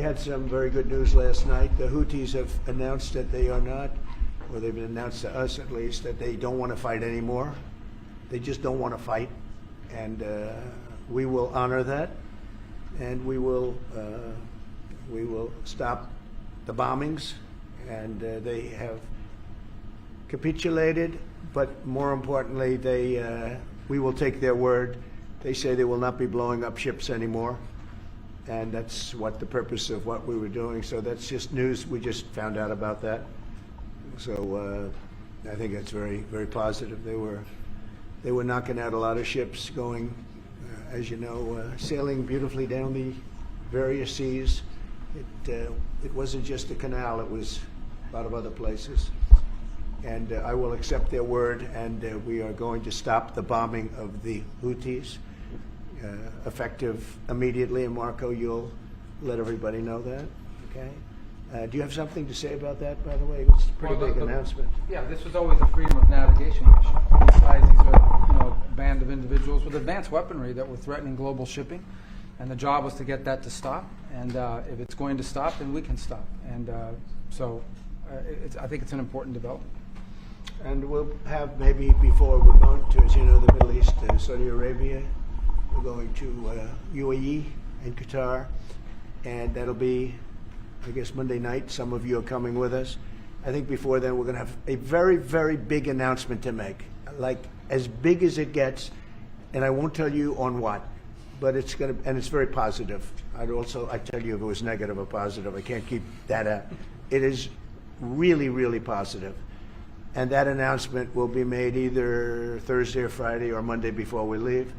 had some very good news last night. The Houthis have announced that they are not, or they've announced to us at least, that they don't want to fight anymore. They just don't want to fight, and we will honor that, and we will stop the bombings, and they have capitulated, but more importantly, we will take their word. They say they will not be blowing up ships anymore, and that's what the purpose of what we were doing. So that's just news. We just found out about that. So I think that's very, very positive. They were knocking out a lot of ships going, as you know, sailing beautifully down the various seas. It wasn't just the canal, it was a lot of other places. And I will accept their word, and we are going to stop the bombing of the Houthis, effective immediately. And Marco, you'll let everybody know that, okay? Do you have something to say about that, by the way? It's a pretty big announcement. Yeah, this was always a freedom of navigation issue. These guys, these are a band of individuals with advanced weaponry that were threatening global shipping, and the job was to get that to stop. And if it's going to stop, then we can stop. And I think it's an important development. And we'll have maybe before we're going to, as you know, the Middle East, Saudi Arabia. We're going to UAE and Qatar, and that'll be, I guess, Monday night. Some of you are coming with us. I think before then we're going to have a very, very big announcement to make, like as big as it gets, and I won't tell you on what, but it's going to, and it's very positive. I tell you if it was negative or positive. I can't keep that out. It is really, really positive. And that announcement will be made either Thursday or Friday or Monday before we leave.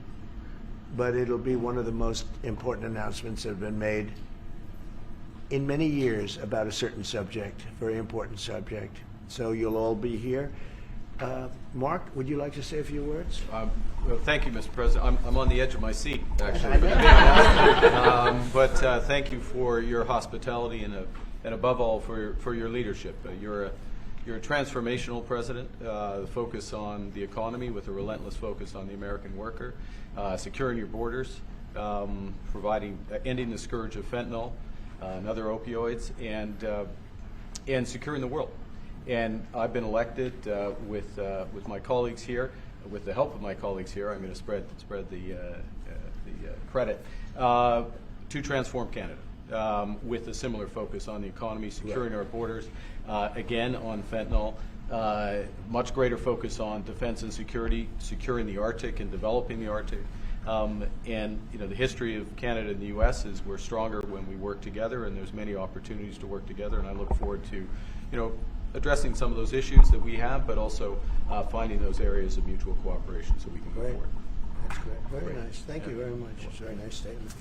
But it'll be one of the most important announcements that have been made in many years about a certain subject, very important subject. So you'll all be here. Mark, would you like to say a few words? Well, thank you, Mr. President. I'm on the edge of my seat, actually. But thank you for your hospitality and above all for your leadership. You're a transformational president, focus on the economy with a relentless focus on the American worker, securing your borders, ending the scourge of fentanyl and other opioids, and securing the world. And I've been elected with my colleagues here, with the help of my colleagues here. I'm going to spread the credit to transform Canada. With a similar focus on the economy, securing our borders, again on fentanyl, much greater focus on defense and security, securing the Arctic and developing the Arctic. And the history of Canada and the U.S. is we're stronger when we work together, and there's many opportunities to work together. And I look forward to, addressing some of those issues that we have, but also finding those areas of mutual cooperation so we can go forward. That's great. Very nice. Thank you very much. It's a very nice statement.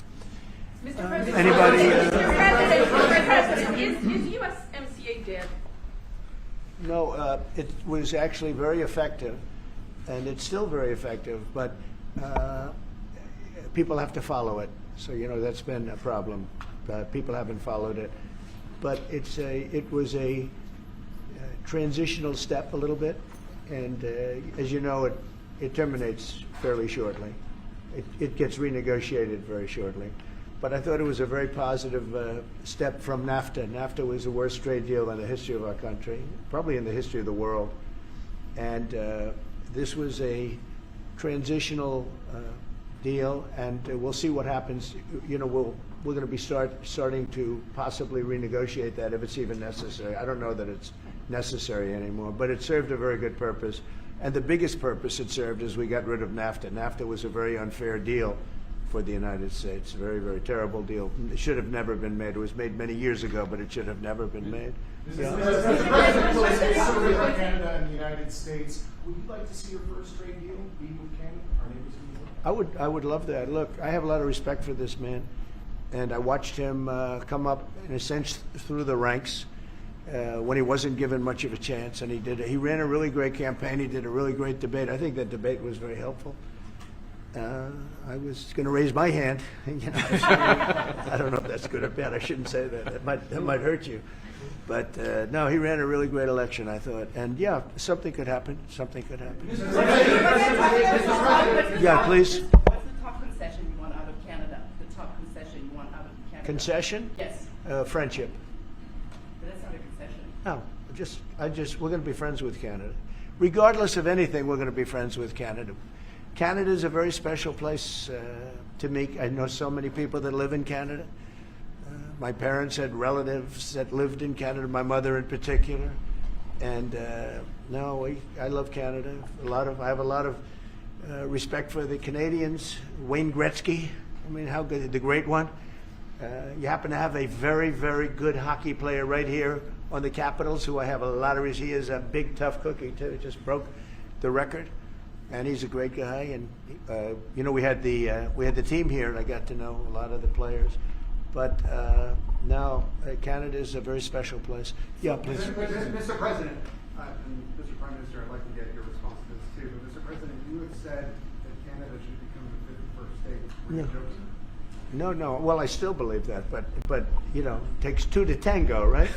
Mr. President, Anybody? Mr. President, is USMCA dead? No, it was actually very effective, and it's still very effective, but people have to follow it. So, that's been a problem. People haven't followed it. But it was a transitional step a little bit, and as you know, it terminates fairly shortly. It gets renegotiated very shortly. But I thought it was a very positive step from NAFTA. NAFTA was the worst trade deal in the history of our country, probably in the history of the world. And this was a transitional deal, and we'll see what happens. We're going to be starting to possibly renegotiate that if it's even necessary. I don't know that it's necessary anymore, but it served a very good purpose. And the biggest purpose it served is we got rid of NAFTA. NAFTA was a very unfair deal for the United States. A very, very terrible deal. It should have never been made. It was made many years ago, but it should have never been made. Canada and the United States, would you like to see your first trade deal be with Canada? Our neighbors in the world? I would love that. Look, I have a lot of respect for this man, and I watched him come up, in a sense, through the ranks when he wasn't given much of a chance, and he ran a really great campaign. He did a really great debate. I think that debate was very helpful. I was going to raise my hand. I don't know if that's good or bad. I shouldn't say that. That might hurt you. But no, he ran a really great election, I thought. And yeah, something could happen. Something could happen. Yeah, please. What's the top concession you want out of Canada? The top concession you want out of Canada? Concession? Yes. Friendship. But that's not a concession. No, we're going to be friends with Canada. Regardless of anything, we're going to be friends with Canada. Canada is a very special place to me. I know so many people that live in Canada. My parents had relatives that lived in Canada, my mother in particular. And I love Canada. I have a lot of respect for the Canadians. Wayne Gretzky, I mean, how good, the great one. You happen to have a very, very good hockey player right here on the Capitals, who I have a lot of respect. He is a big, tough cookie too. Just broke the record, and he's a great guy. And we had the team here, and I got to know a lot of the players. But now Canada is a very special place. Yeah, please. Mr. President, and Mr. Prime Minister, I'd like to get your response to this too. But Mr. President, you have said that Canada should become the 51st state. Were you joking? No. Well, I still believe that, but it takes two to tango, right?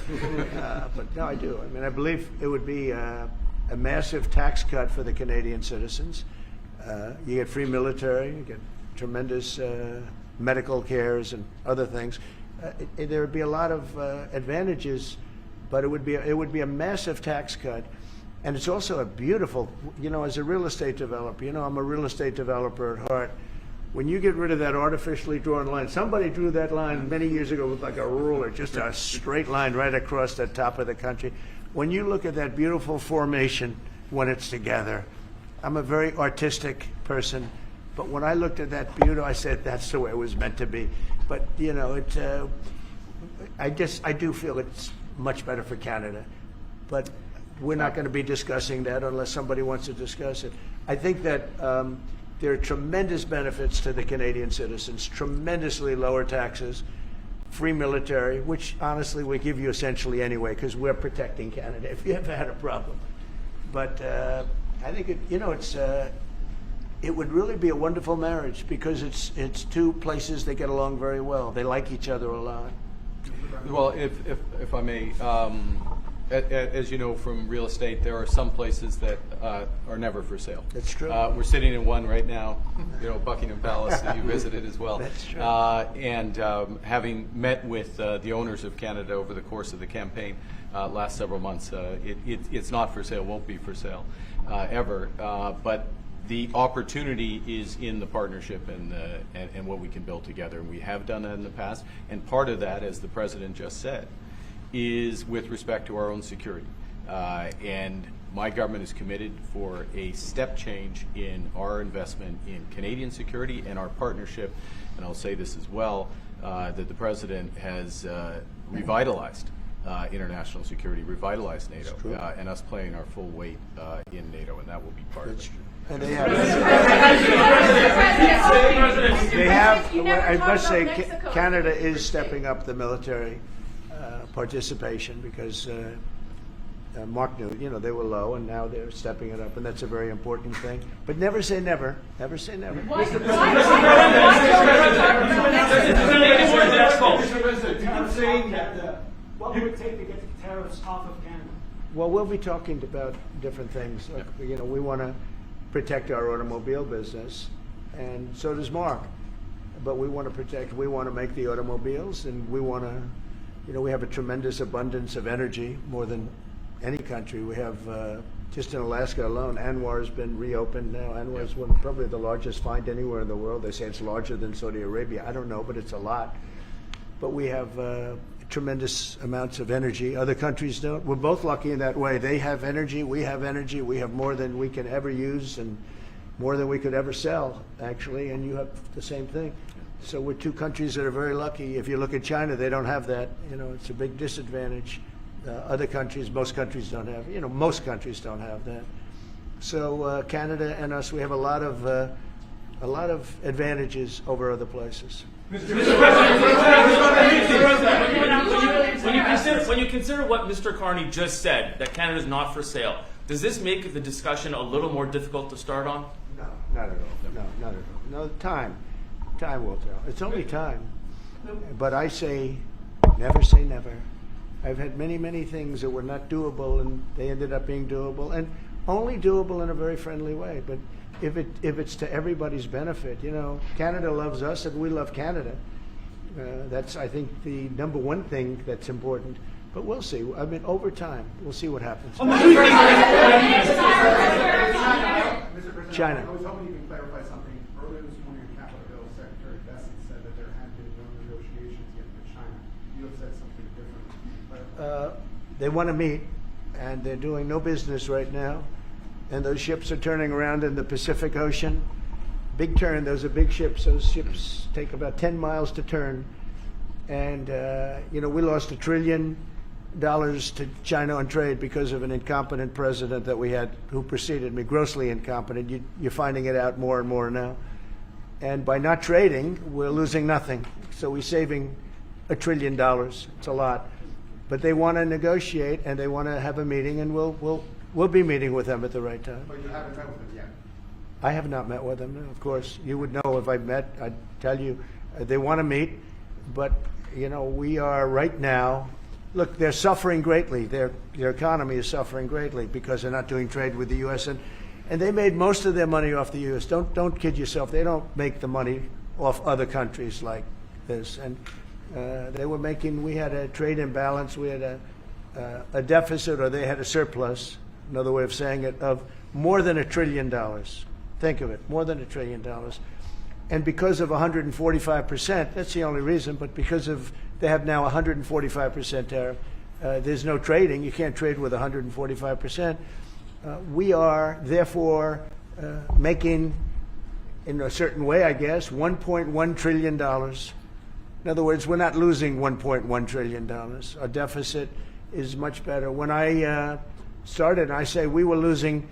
But no, I do. I mean, I believe it would be a massive tax cut for the Canadian citizens. You get free military, you get tremendous medical cares and other things. There would be a lot of advantages, but it would be a massive tax cut. And it's also a beautiful, as a real estate developer, I'm a real estate developer at heart. When you get rid of that artificially drawn line, somebody drew that line many years ago with like a ruler, just a straight line right across the top of the country. When you look at that beautiful formation when it's together, I'm a very artistic person, but when I looked at that beauty, I said that's the way it was meant to be. But I do feel it's much better for Canada, but we're not going to be discussing that unless somebody wants to discuss it. I think that there are tremendous benefits to the Canadian citizens, tremendously lower taxes, free military, which honestly we give you essentially anyway because we're protecting Canada if you ever had a problem. But I think it would really be a wonderful marriage because it's two places that get along very well. They like each other a lot. Well, if I may, as you know from real estate, there are some places that are never for sale. That's true. We're sitting in one right now, Buckingham Palace that you visited as well. That's true. And having met with the owners of Canada over the course of the campaign last several months, it's not for sale, won't be for sale ever. But the opportunity is in the partnership and what we can build together. And we have done that in the past. And part of that, as the President just said, is with respect to our own security. And my government is committed for a step change in our investment in Canadian security and our partnership, and I'll say this as well, that the President has revitalized international security, revitalized NATO, and us playing our full weight in NATO, and that will be part of it. And they have, I must say, Canada is stepping up the military participation because Mark knew, they were low and now they're stepping it up, and that's a very important thing. But never say never. Never say never. Mr. President, I'm saying that what would it take to get the tariffs off of Canada? Well, we'll be talking about different things. Like, we want to protect our automobile business, and so does Mark. But we want to make the automobiles, and we want to, we have a tremendous abundance of energy, more than any country. We have, just in Alaska alone, ANWR has been reopened now. ANWR is probably the largest find anywhere in the world. They say it's larger than Saudi Arabia. I don't know, but it's a lot. But we have tremendous amounts of energy. Other countries don't. We're both lucky in that way. They have energy, we have energy. We have more than we can ever use and more than we could ever sell, actually, and you have the same thing. So we're two countries that are very lucky. If you look at China, they don't have that. It's a big disadvantage. Other countries, most countries don't have. Most countries don't have that. So Canada and us, we have a lot of advantages over other places. When you consider what Mr. Carney just said, that Canada is not for sale, does this make the discussion a little more difficult to start on? No, not at all. No, not at all. No, time will tell. It's only time. But I say, never say never. I've had many, many things that were not doable, and they ended up being doable, and only doable in a very friendly way. But if it's to everybody's benefit, Canada loves us and we love Canada. That's, I think, the number one thing that's important. But we'll see. I mean, over time, we'll see what happens. Mr. President, China. I was hoping you can clarify something. Earlier this morning on Capitol Hill, Secretary Bessent said that there had been no negotiations yet with China. You have said something different. They want to meet, and they're doing no business right now. And those ships are turning around in the Pacific Ocean. Big turn. Those are big ships. Those ships take about 10 miles to turn. And, you know, we lost $1 trillion to China on trade because of an incompetent president that we had who preceded me, grossly incompetent. You're finding it out more and more now. And by not trading, we're losing nothing. So we're saving $1 trillion. It's a lot. But they want to negotiate and they want to have a meeting, and we'll be meeting with them at the right time. But you haven't met with them yet. I have not met with them, no, of course. You would know if I met. I'd tell you. They want to meet, but, you know, we are right now. Look, they're suffering greatly. Their economy is suffering greatly because they're not doing trade with the U.S. And they made most of their money off the U.S. Don't kid yourself. They don't make the money off other countries like this. And they were making. We had a trade imbalance. We had a deficit, or they had a surplus. Another way of saying it, of more than $1 trillion. Think of it, more than $1 trillion. And because of 145%, that's the only reason, but because of, they have now 145% tariff, there's no trading. You can't trade with 145%. We are, therefore, making, in a certain way, I guess, $1.1 trillion. In other words, we're not losing $1.1 trillion. Our deficit is much better. When I started, I say we were losing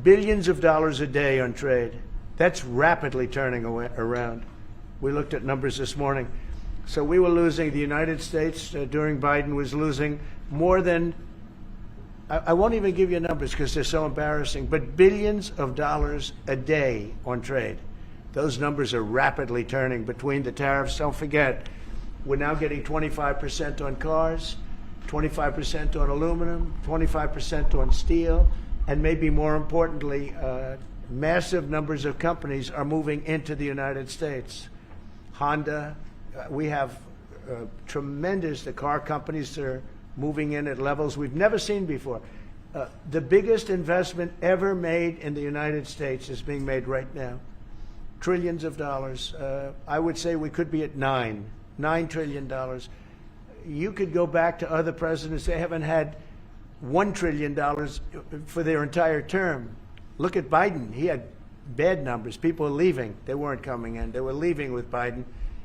billions of dollars a day on trade. That's rapidly turning around. We looked at numbers this morning. So we were losing, the United States during Biden was losing more than, I won't even give you numbers because they're so embarrassing, but billions of dollars a day on trade. Those numbers are rapidly turning between the tariffs. Don't forget, we're now getting 25% on cars, 25% on aluminum, 25% on steel, and maybe more importantly, massive numbers of companies are moving into the United States. Honda, we have tremendous, the car companies that are moving in at levels we've never seen before. The biggest investment ever made in the United States is being made right now. Trillions of dollars. I would say we could be at $9 trillion. You could go back to other presidents. They haven't had $1 trillion for their entire term. Look at Biden. He had bad numbers. People were leaving. They weren't coming in. They were leaving with Biden,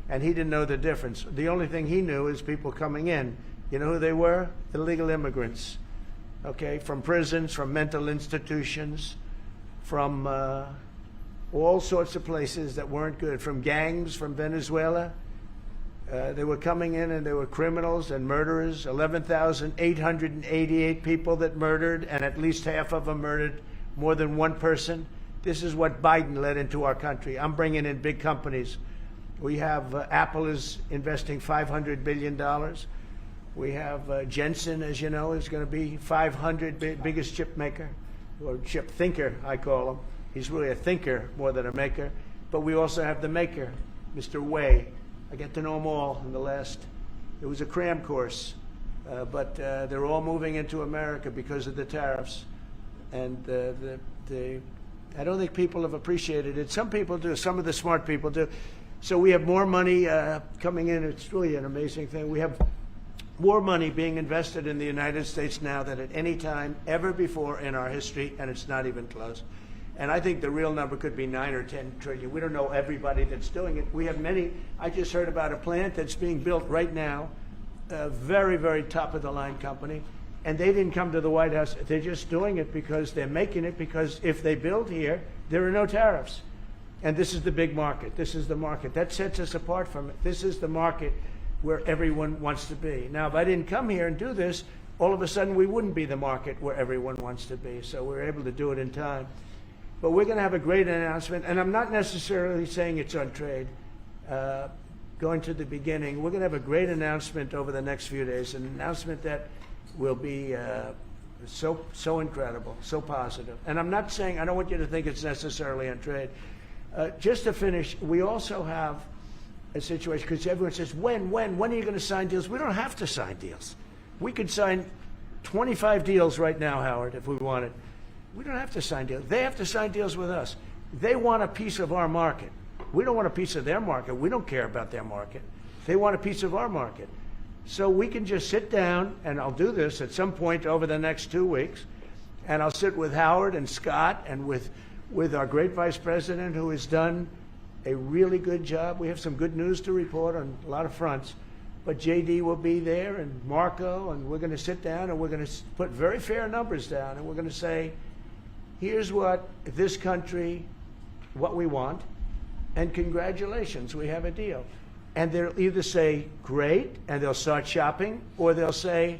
and he didn't know the difference. The only thing he knew is people coming in. You know who they were? Illegal immigrants, okay, from prisons, from mental institutions, from all sorts of places that weren't good, from gangs, from Venezuela. They were coming in and they were criminals and murderers. 11,888 people that murdered, and at least half of them murdered more than one person. This is what Biden led into our country. I'm bringing in big companies. We have Apple is investing $500 billion. We have Jensen, as you know, is going to be 500 biggest chip maker, or chip thinker, I call him. He's really a thinker more than a maker. But we also have the maker, Mr. Wei. I get to know them all in the last, it was a cram course, but they're all moving into America because of the tariffs. And I don't think people have appreciated it. Some people do. Some of the smart people do. So we have more money coming in. It's really an amazing thing. We have more money being invested in the United States now than at any time ever before in our history, and it's not even close. And I think the real number could be 9 or 10 trillion. We don't know everybody that's doing it. We have many. I just heard about a plant that's being built right now, a very, very top-of-the-line company. And they didn't come to the White House. They're just doing it because they're making it, because if they build here, there are no tariffs. And this is the big market. This is the market. That sets us apart from it. This is the market where everyone wants to be. Now, if I didn't come here and do this, all of a sudden we wouldn't be the market where everyone wants to be. So we're able to do it in time. But we're going to have a great announcement. And I'm not necessarily saying it's on trade. Going to the beginning, we're going to have a great announcement over the next few days, an announcement that will be so incredible, so positive. And I'm not saying, I don't want you to think it's necessarily on trade. Just to finish, we also have a situation, because everyone says, when are you going to sign deals? We don't have to sign deals. We could sign 25 deals right now, Howard, if we wanted. We don't have to sign deals. They have to sign deals with us. They want a piece of our market. We don't want a piece of their market. We don't care about their market. They want a piece of our market. So we can just sit down, and I'll do this at some point over the next 2 weeks, and I'll sit with Howard and Scott and with our great vice president, who has done a really good job. We have some good news to report on a lot of fronts. But JD will be there, and Marco, and we're going to sit down, and we're going to put very fair numbers down, and we're going to say, here's what this country, what we want, and congratulations, we have a deal. And they'll either say, great, and they'll start shopping, or they'll say,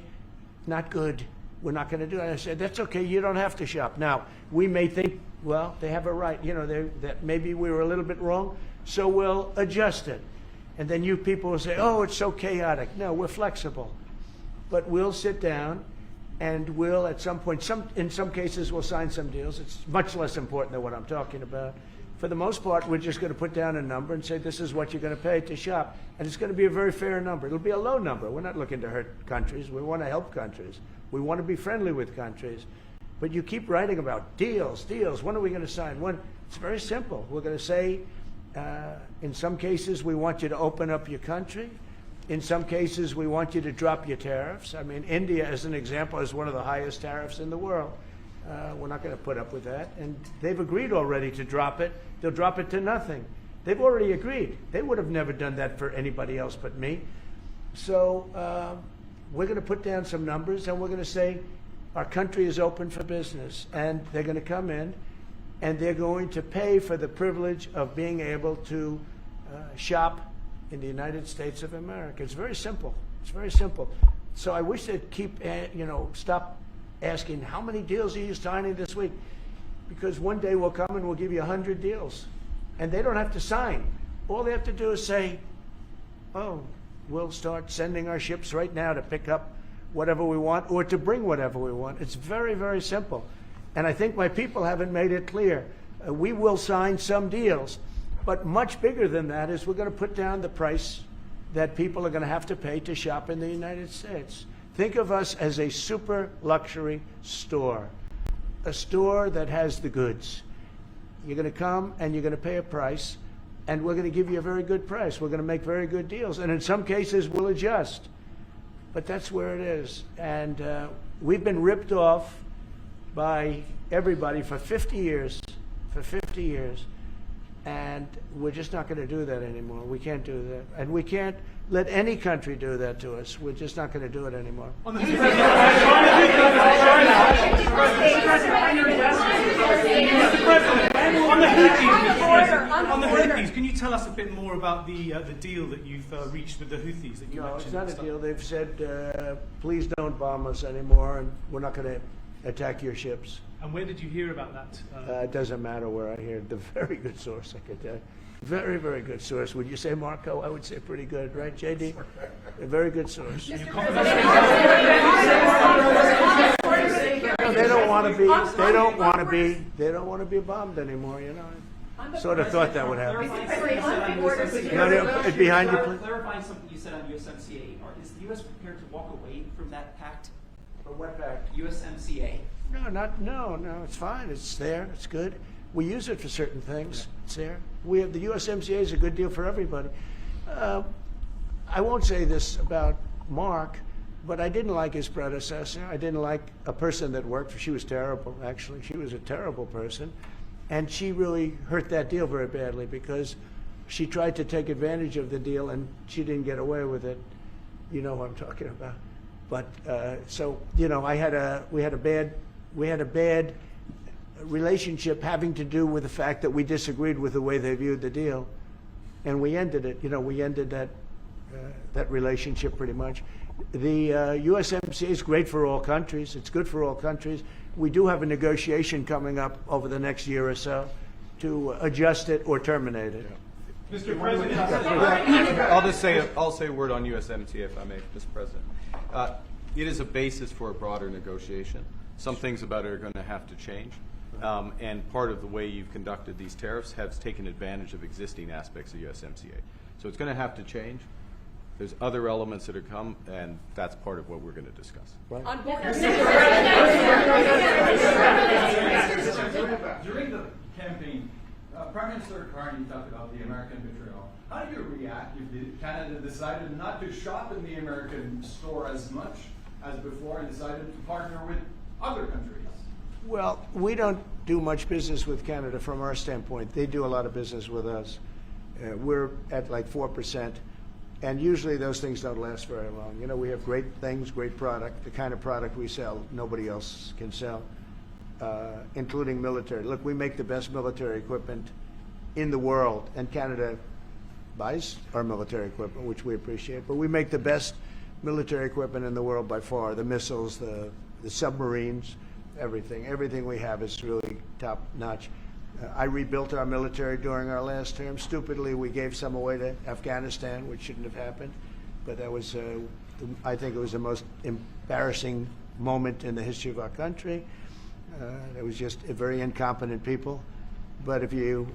not good, we're not going to do it. And I said, that's okay, you don't have to shop. Now, we may think, well, they have a right, you know, that maybe we were a little bit wrong, so we'll adjust it. And then you people will say, oh, it's so chaotic. No, we're flexible. But we'll sit down, and we'll, at some point, in some cases, we'll sign some deals. It's much less important than what I'm talking about. For the most part, we're just going to put down a number and say, this is what you're going to pay to shop. And it's going to be a very fair number. It'll be a low number. We're not looking to hurt countries. We want to help countries. We want to be friendly with countries. But you keep writing about deals. When are we going to sign? When? It's very simple. We're going to say, in some cases, we want you to open up your country. In some cases, we want you to drop your tariffs. I mean, India, as an example, has one of the highest tariffs in the world. We're not going to put up with that. And they've agreed already to drop it. They'll drop it to nothing. They've already agreed. They would have never done that for anybody else but me. So we're going to put down some numbers, and we're going to say our country is open for business. And they're going to come in, and they're going to pay for the privilege of being able to shop in the United States of America. It's very simple. It's very simple. So I wish they'd keep, stop asking, how many deals are you signing this week? Because one day we'll come and we'll give you 100 deals. And they don't have to sign. All they have to do is say, oh, we'll start sending our ships right now to pick up whatever we want or to bring whatever we want. It's very, very simple. And I think my people haven't made it clear. We will sign some deals, but much bigger than that is we're going to put down the price that people are going to have to pay to shop in the United States. Think of us as a super luxury store, a store that has the goods. You're going to come and you're going to pay a price, and we're going to give you a very good price. We're going to make very good deals, and in some cases we'll adjust. But that's where it is. And we've been ripped off by everybody for 50 years, and we're just not going to do that anymore. We can't do that. And we can't let any country do that to us. We're just not going to do it anymore. On the Houthis, can you tell us a bit more about the deal that you've reached with the Houthis that you No, mentioned? it's not a deal. They've said, please don't bomb us anymore, and we're not going to attack your ships. And where did you hear about that? It doesn't matter where I hear it. The very good source, I could tell you. Very, very good source. Would you say, Marco? I would say pretty good, right, JD? A very good source. No, they don't want to be. They don't want to be. They don't want to be bombed anymore. You know. Sort of thought that would happen. Behind you, please. Clarifying something you said on USMCA. Is the U.S. prepared to walk away from that pact? For what pact? USMCA. No. It's fine. It's there. It's good. We use it for certain things. It's there. We have the USMCA is a good deal for everybody. I won't say this about Mark, but I didn't like his predecessor. I didn't like a person that worked for. She was terrible, actually. She was a terrible person, and she really hurt that deal very badly because she tried to take advantage of the deal and she didn't get away with it. You know what I'm talking about. But so we had a bad relationship having to do with the fact that we disagreed with the way they viewed the deal, and we ended it. We ended that relationship pretty much. The USMCA is great for all countries. It's good for all countries. We do have a negotiation coming up over the next year or so to adjust it or terminate it. Mr. President, I'll say a word on USMCA if I may, Mr. President. It is a basis for a broader negotiation. Some things about it are going to have to change. And part of the way you've conducted these tariffs has taken advantage of existing aspects of USMCA. So it's going to have to change. There's other elements that are come, and that's part of what we're going to discuss. During the campaign, Prime Minister Carney talked about the American betrayal. How do you react if Canada decided not to shop in the American store as much as before and decided to partner with other countries? Well, we don't do much business with Canada from our standpoint. They do a lot of business with us. We're at like 4%, and usually those things don't last very long. You know, we have great things, great product. The kind of product we sell, nobody else can sell, including military. Look, we make the best military equipment in the world, and Canada buys our military equipment, which we appreciate. But we make the best military equipment in the world by far. The missiles, the submarines, everything. Everything we have is really top notch. I rebuilt our military during our last term. Stupidly, we gave some away to Afghanistan, which shouldn't have happened. But that was, I think it was the most embarrassing moment in the history of our country. It was just a very incompetent people. But if you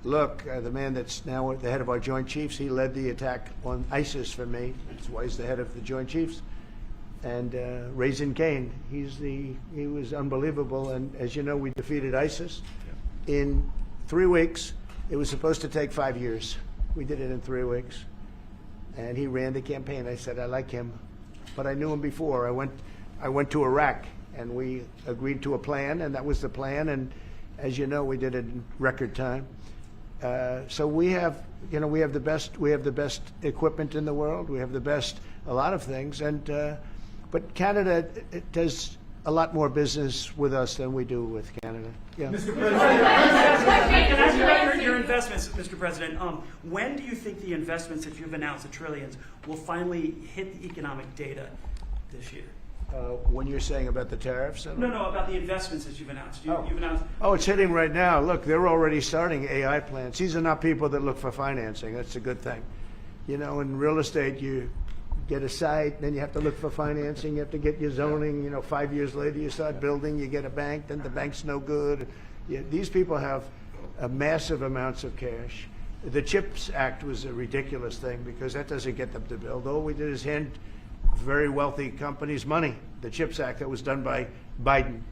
look, the man that's now the head of our Joint Chiefs, he led the attack on ISIS for me. That's why he's the head of the Joint Chiefs. And Raisin Kane, he was unbelievable. And as you know, we defeated ISIS in 3 weeks. It was supposed to take 5 years. We did it in 3 weeks. And he ran the campaign. I said, I like him. But I knew him before. I went to Iraq, and we agreed to a plan, and that was the plan. And as you know, we did it in record time. So we have the best equipment in the world. We have the best, a lot of things. And but Canada does a lot more business with us than we do with Canada. Yeah. Mr. President, can I ask you about your investments, Mr. President? When do you think the investments that you've announced, the trillions, will finally hit the economic data this year? When you're saying about the tariffs? No, about the investments that you've announced. You've announced. Oh, it's hitting right now. Look, they're already starting AI plants. These are not people that look for financing. That's a good thing. You know, in real estate, you get a site, then you have to look for financing. You have to get your zoning. You know, 5 years later, you start building. You get a bank, then the bank's no good. These people have massive amounts of cash. The CHIPS Act was a ridiculous thing because that doesn't get them to build. All we did is hand very wealthy companies money. The CHIPS Act that was done by Biden,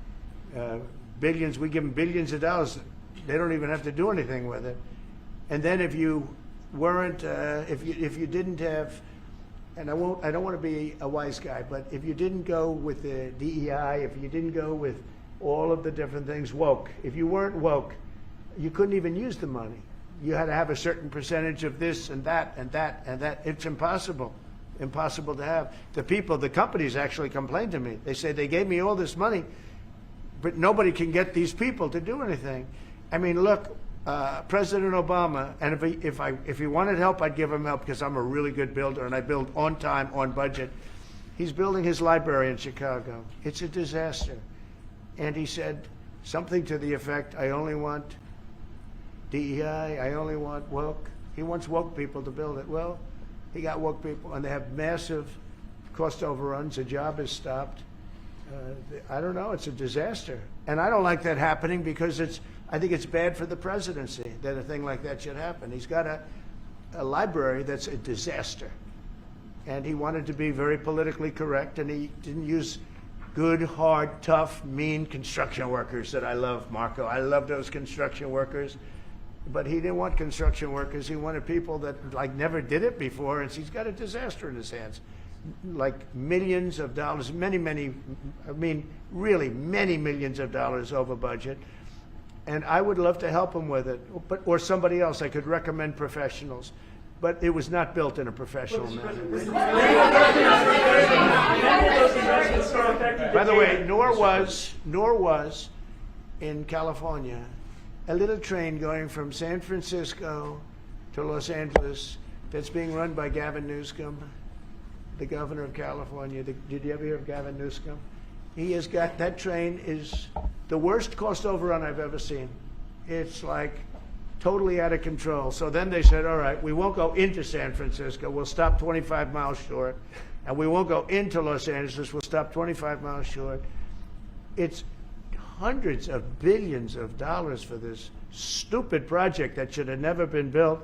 billions. We give them billions of dollars. They don't even have to do anything with it. And then if you weren't, if you didn't have, and I don't want to be a wise guy, but if you didn't go with the DEI, if you didn't go with all of the different things, woke. If you weren't woke, you couldn't even use the money. You had to have a certain percentage of this and that and that and that. It's impossible to have. The companies actually complained to me. They say they gave me all this money, but nobody can get these people to do anything. I mean, look, President Obama, and if he wanted help, I'd give him help because I'm a really good builder and I build on time, on budget. He's building his library in Chicago. It's a disaster. And he said something to the effect, I only want DEI, I only want woke. He wants woke people to build it. Well, he got woke people, and they have massive cost overruns. The job is stopped. I don't know. It's a disaster. And I don't like that happening because I think it's bad for the presidency that a thing like that should happen. He's got a library that's a disaster. And he wanted to be very politically correct, and he didn't use good, hard, tough, mean construction workers that I love, Marco. I love those construction workers. But he didn't want construction workers. He wanted people that never did it before, and he's got a disaster in his hands. Like millions of dollars, really many millions of dollars over budget. And I would love to help him with it, or somebody else. I could recommend professionals. But it was not built in a professional manner. By the way, nor was in California a little train going from San Francisco to Los Angeles that's being run by Gavin Newsom, the governor of California. Did you ever hear of Gavin Newsom? He has got, that train is the worst cost overrun I've ever seen. It's like totally out of control. So then they said, all right, we won't go into San Francisco. We'll stop 25 miles short. And we won't go into Los Angeles. We'll stop 25 miles short. It's hundreds of billions of dollars for this stupid project that should have never been built.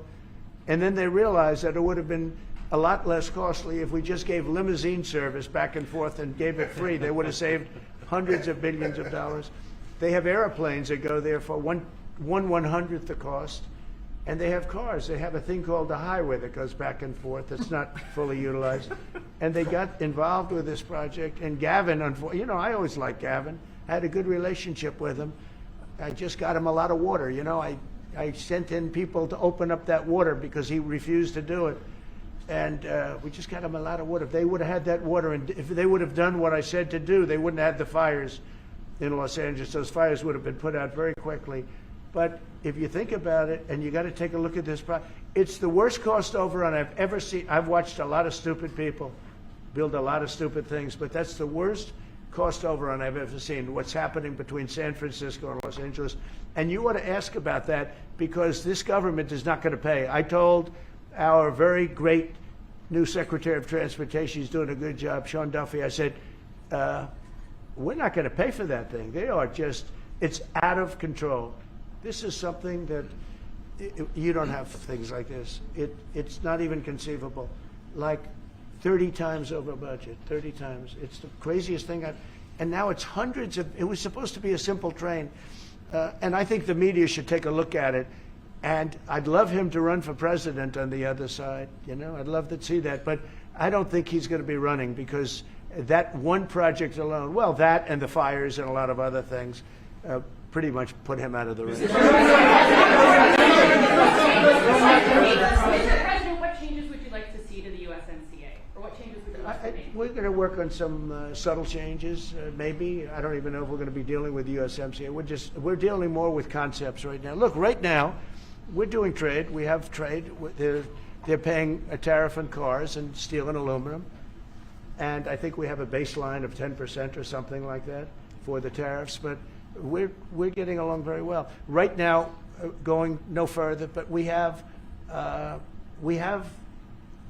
And then they realized that it would have been a lot less costly if we just gave limousine service back and forth and gave it free. They would have saved hundreds of billions of dollars. They have airplanes that go there for one 1/100th the cost. And they have cars. They have a thing called the highway that goes back and forth. It's not fully utilized. And they got involved with this project. And Gavin, you know, I always liked Gavin. I had a good relationship with him. I just got him a lot of water. You know, I sent in people to open up that water because he refused to do it. And we just got him a lot of water. If they would have had that water, and if they would have done what I said to do, they wouldn't have had the fires in Los Angeles. Those fires would have been put out very quickly. But if you think about it, and you got to take a look at this, it's the worst cost overrun I've ever seen. I've watched a lot of stupid people build a lot of stupid things, but that's the worst cost overrun I've ever seen, what's happening between San Francisco and Los Angeles. And you ought to ask about that, because this government is not going to pay. I told our very great new Secretary of Transportation, he's doing a good job, Sean Duffy, I said, we're not going to pay for that thing. They are just, it's out of control. This is something that you don't have things like this. It's not even conceivable. Like 30 times over budget, 30 times. It's the craziest thing. And now it's hundreds of, it was supposed to be a simple train. And I think the media should take a look at it. And I'd love him to run for president on the other side. You know, I'd love to see that. But I don't think he's going to be running, because that one project alone, well, that and the fires and a lot of other things, pretty much put him out of the race. Mr. President, what changes would you like to see to the USMCA? Or what changes would you like to make? We're going to work on some subtle changes, maybe. I don't even know if we're going to be dealing with the USMCA. We're dealing more with concepts right now. Look, right now, we're doing trade. We have trade. They're paying a tariff on cars and steel and aluminum. And I think we have a baseline of 10% or something like that for the tariffs. But we're getting along very well. Right now, going no further, but we have an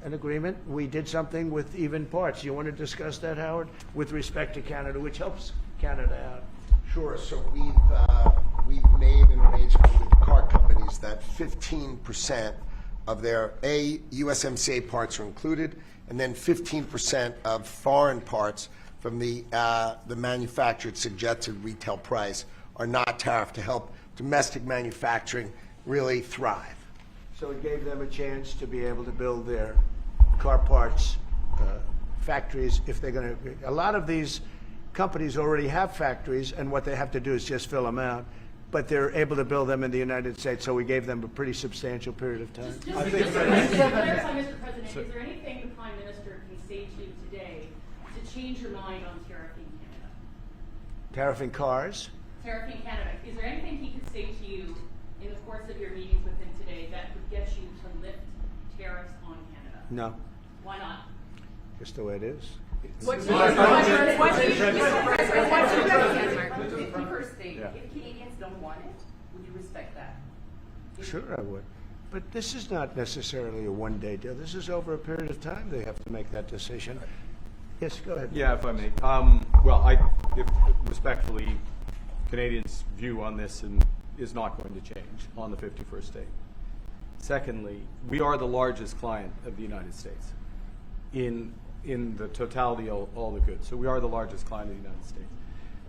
agreement. We did something with even parts. You want to discuss that, Howard, with respect to Canada, which helps Canada out? Sure. So we've made an arrangement with the car companies that 15% of their USMCA parts are included, and then 15% of foreign parts from the manufactured suggested retail price are not tariffed, to help domestic manufacturing really thrive. So it gave them a chance to be able to build their car parts factories if they're going to. A lot of these companies already have factories, and what they have to do is just fill them out. But they're able to build them in the United States, so we gave them a pretty substantial period of time. Just to clarify, Mr. President, is there anything the Prime Minister can say to you today to change your mind on tariffing Canada? Tariffing cars? Tariffing Canada. Is there anything he could say to you in the course of your meetings with him today that would get you to lift tariffs on Canada? No. Why not? Just the way it is. What's your first thing? If Canadians don't want it, would you respect that? Sure, I would. But this is not necessarily a one-day deal. This is over a period of time they have to make that decision. Yes, go ahead. Yeah, if I may. Respectfully, Canadians' view on this is not going to change on the 51st state. Secondly, we are the largest client of the United States in the totality of all the goods. So we are the largest client of the United States.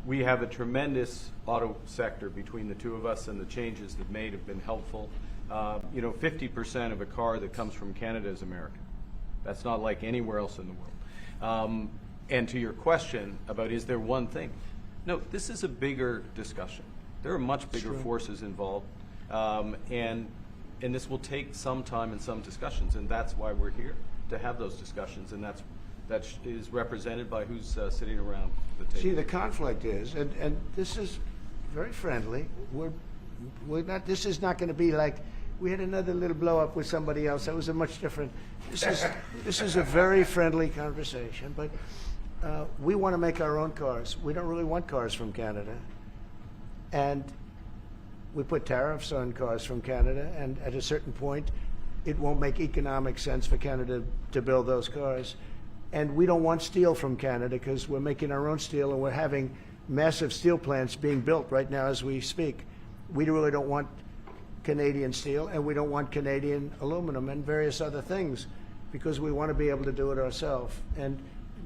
We have a tremendous auto sector between the two of us, and the changes that made have been helpful. 50% of a car that comes from Canada is American. That's not like anywhere else in the world. And to your question about is there one thing? No, this is a bigger discussion. There are much bigger forces involved, and this will take some time and some discussions, and that's why we're here, to have those discussions, and that is represented by who's sitting around the table. See, the conflict is, and this is very friendly. We're not. This is not going to be like we had another little blow up with somebody else. That was a much different. This is a very friendly conversation, but we want to make our own cars. We don't really want cars from Canada, and we put tariffs on cars from Canada, and at a certain point, it won't make economic sense for Canada to build those cars. And we don't want steel from Canada because we're making our own steel, and we're having massive steel plants being built right now as we speak. We really don't want Canadian steel, and we don't want Canadian aluminum and various other things, because we want to be able to do it ourselves. And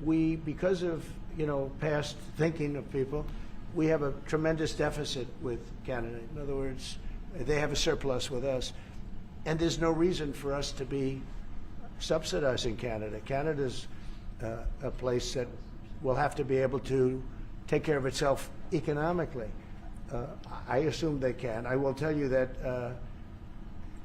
we, because of, you know, past thinking of people, we have a tremendous deficit with Canada. In other words, they have a surplus with us. And there's no reason for us to be subsidizing Canada. Canada's a place that will have to be able to take care of itself economically. I assume they can. I will tell you that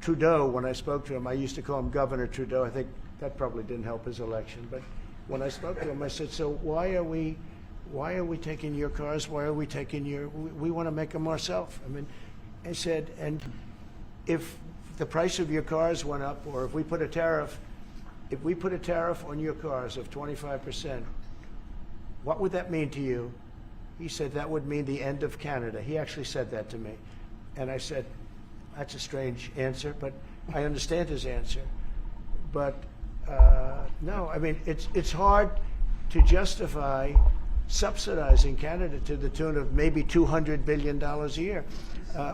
Trudeau, when I spoke to him, I used to call him Governor Trudeau. I think that probably didn't help his election. But when I spoke to him, I said, so why are we taking your cars? Why are we taking your, we want to make them ourselves. I mean, I said, and if the price of your cars went up, or if we put a tariff on your cars of 25%, what would that mean to you? He said, that would mean the end of Canada. He actually said that to me. And I said, that's a strange answer, but I understand his answer. But no, I mean, it's hard to justify subsidizing Canada to the tune of maybe $200 billion a year.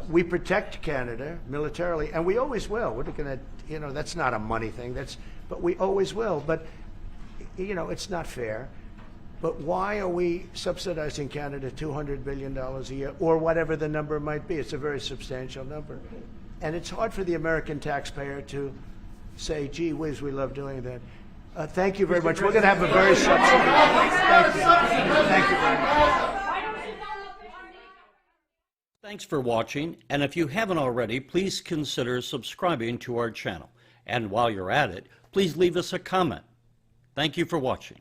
We protect Canada militarily, and we always will. We're not going to, you know, that's not a money thing. But we always will. But, you know, it's not fair. But why are we subsidizing Canada $200 billion a year, or whatever the number might be? It's a very substantial number. And it's hard for the American taxpayer to say, gee whiz, we love doing that. Thank you very much. We're going to have a very substantial. Thank you. Thank you very much. Thanks for watching, and if you haven't already, please consider subscribing to our channel. And while you're at it, please leave us a comment. Thank you for watching.